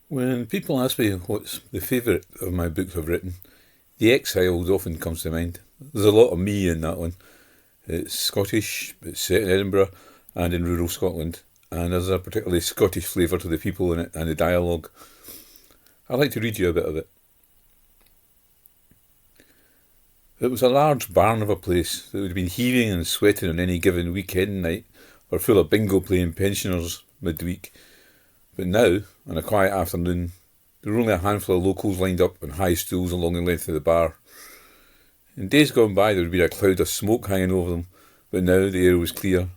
When people ask me what's the favourite of my books I've written, The Exiled often comes to mind. There's a lot of me in that one. It's Scottish, it's set in Edinburgh and in rural Scotland, and there's a particularly Scottish flavour to the people in it and the dialogue. I'd like to read you a bit of it. It was a large barn of a place that would have been heaving and sweating on any given weekend night, or full of bingo playing pensioners midweek. But now, on a quiet afternoon, there were only a handful of locals lined up on high stools along the length of the bar. In days gone by there would be a cloud of smoke hanging over them, but now the air was clear,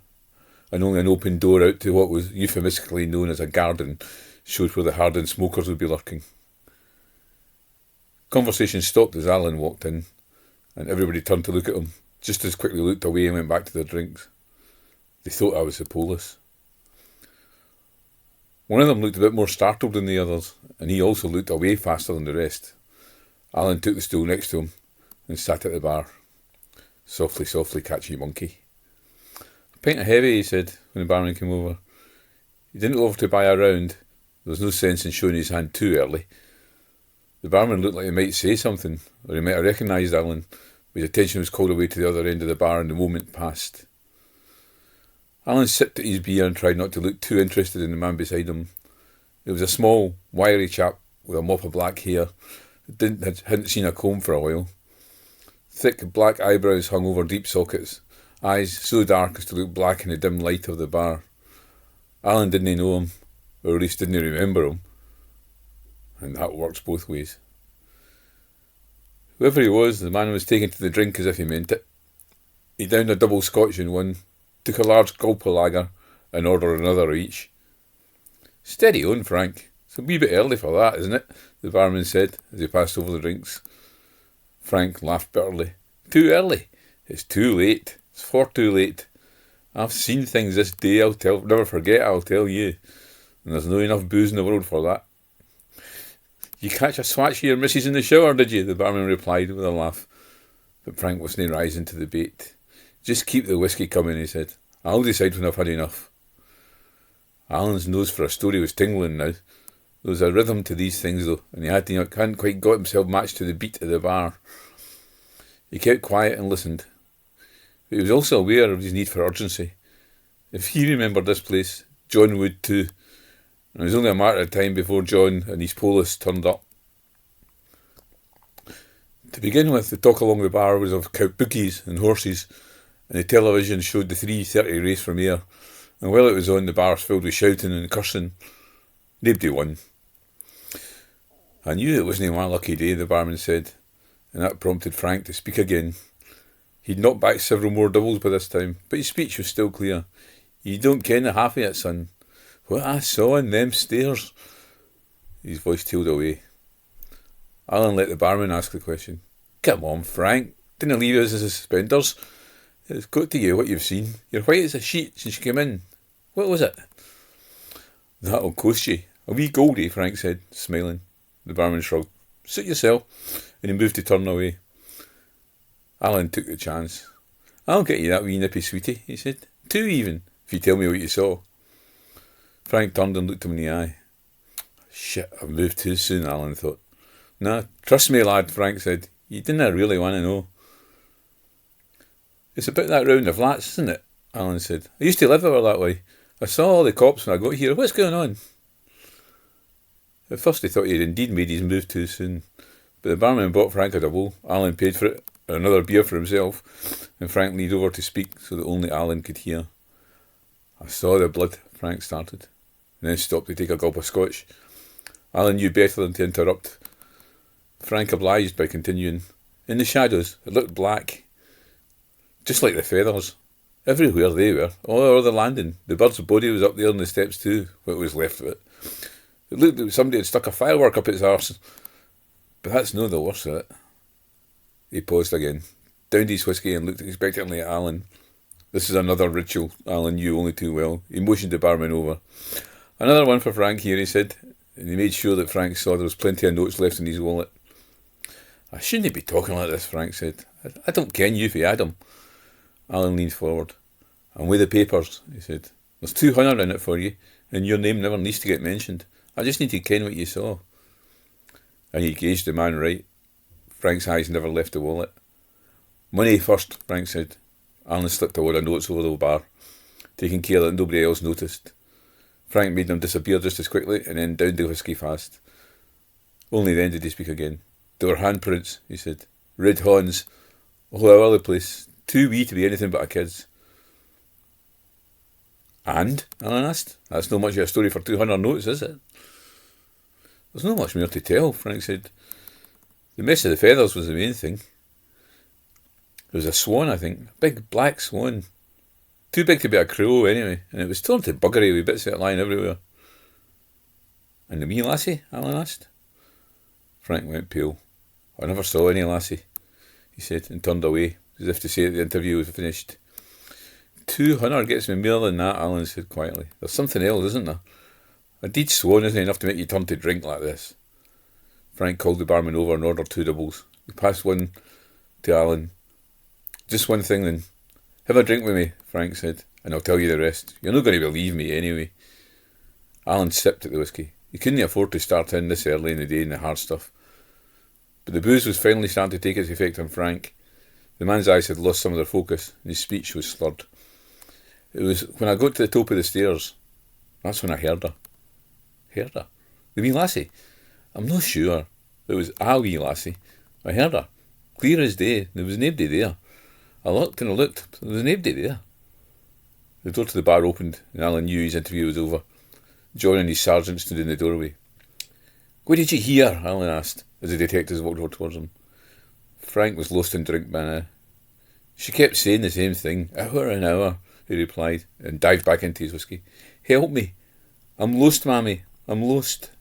and only an open door out to what was euphemistically known as a garden showed where the hardened smokers would be lurking. Conversation stopped as Alan walked in, and everybody turned to look at him, just as quickly looked away and went back to their drinks. They thought I was the police. One of them looked a bit more startled than the others, and he also looked away faster than the rest. Alan took the stool next to him and sat at the bar. Softly, softly, catchy monkey. A pint of heavy, he said, when the barman came over. He didn't offer to buy a round. There was no sense in showing his hand too early. The barman looked like he might say something, or he might have recognised Alan, but his attention was called away to the other end of the bar and the moment passed. Alan sipped at his beer and tried not to look too interested in the man beside him. It was a small, wiry chap with a mop of black hair that hadn't seen a comb for a while. Thick black eyebrows hung over deep sockets, eyes so dark as to look black in the dim light of the bar. Alan didn't know him, or at least didn't remember him, and that works both ways. Whoever he was, the man was taking to the drink as if he meant it. He downed a double scotch in one, took a large gulp of lager, and ordered another each. Steady on, Frank. It's a wee bit early for that, isn't it? The barman said as he passed over the drinks. Frank laughed bitterly. Too early? It's too late. It's far too late. I've seen things this day never forget, I'll tell you. And there's no enough booze in the world for that. You catch a swatch of your missus in the shower, did you? The barman replied with a laugh. But Frank wasn't rising to the bait. Just keep the whiskey coming, he said. I'll decide when I've had enough. Alan's nose for a story was tingling now. There was a rhythm to these things, though, and he hadn't quite got himself matched to the beat of the bar. He kept quiet and listened. But he was also aware of his need for urgency. If he remembered this place, John would too. And it was only a matter of time before John and his polis turned up. To begin with, the talk along the bar was of bookies and horses, and the television showed the 3:30 race from Ayr, and while it was on, the bar was filled with shouting and cursing. Nobody won. I knew it wasn't my lucky day, the barman said, and that prompted Frank to speak again. He'd knocked back several more doubles by this time, but his speech was still clear. You don't ken the half of it, son. What I saw on them stairs. His voice tailed away. Alan let the barman ask the question. Come on, Frank. Didn't leave us as suspenders. It's got to you what you've seen. You're white as a sheet since you came in. What was it? That'll cost you. A wee goldie, Frank said, smiling. The barman shrugged. Suit yourself. And he moved to turn away. Alan took the chance. I'll get you that wee nippy sweetie, he said. 2 even, if you tell me what you saw. Frank turned and looked him in the eye. Shit, I've moved too soon, Alan thought. Nah, trust me, lad, Frank said. You didn't really want to know. It's about that round of flats, isn't it? Alan said. I used to live over that way. I saw all the cops when I got here. What's going on? At first he thought he had indeed made his move too soon. But the barman bought Frank a double. Alan paid for it, and another beer for himself, and Frank leaned over to speak so that only Alan could hear. I saw the blood, Frank started, and then stopped to take a gulp of scotch. Alan knew better than to interrupt. Frank obliged by continuing. In the shadows, it looked black. Just like the feathers. Everywhere they were, all over the landing. The bird's body was up there on the steps too, what was left of it. It looked like somebody had stuck a firework up its arse. But that's no the worst of it. He paused again, downed his whiskey and looked expectantly at Alan. This is another ritual Alan knew only too well. He motioned the barman over. Another one for Frank here, he said, and he made sure that Frank saw there was plenty of notes left in his wallet. I shouldn't be talking like this, Frank said. I don't ken you for Adam. Alan leaned forward. I'm with the papers, he said. There's 200 in it for you, and your name never needs to get mentioned. I just need to ken what you saw. And he gauged the man right. Frank's eyes never left the wallet. Money first, Frank said. Alan slipped a wad of notes over the bar, taking care that nobody else noticed. Frank made them disappear just as quickly and then downed the whisky fast. Only then did he speak again. They were handprints, he said. Red Hans, all over the place. Too wee to be anything but a kid's. And? Alan asked. That's not much of a story for 200 notes, is it? There's not much more to tell, Frank said. The mess of the feathers was the main thing. There was a swan, I think. A big black swan. Too big to be a crow, anyway, and it was torn to buggery with bits of it lying everywhere. And the wee lassie? Alan asked. Frank went pale. I never saw any lassie, he said, and turned away, as if to say that the interview was finished. 200 gets me more than that, Alan said quietly. There's something else, isn't there? A deed swan isn't enough to make you turn to drink like this. Frank called the barman over and ordered 2 doubles. He passed one to Alan. Just one thing then. Have a drink with me, Frank said, and I'll tell you the rest. You're not going to believe me anyway. Alan sipped at the whisky. He couldn't afford to start in this early in the day in the hard stuff. But the booze was finally starting to take its effect on Frank. The man's eyes had lost some of their focus, and his speech was slurred. It was when I got to the top of the stairs. That's when I heard her. Heard her? The wee lassie? I'm not sure. It was a wee lassie. I heard her. Clear as day. There was nobody there. I looked and I looked, but there was nobody there. The door to the bar opened, and Alan knew his interview was over. John and his sergeant stood in the doorway. What did you hear? Alan asked, as the detectives walked over towards him. Frank was lost in drink by now. She kept saying the same thing, hour and hour, he replied, and dived back into his whisky. Help me. I'm lost, mammy. I'm lost.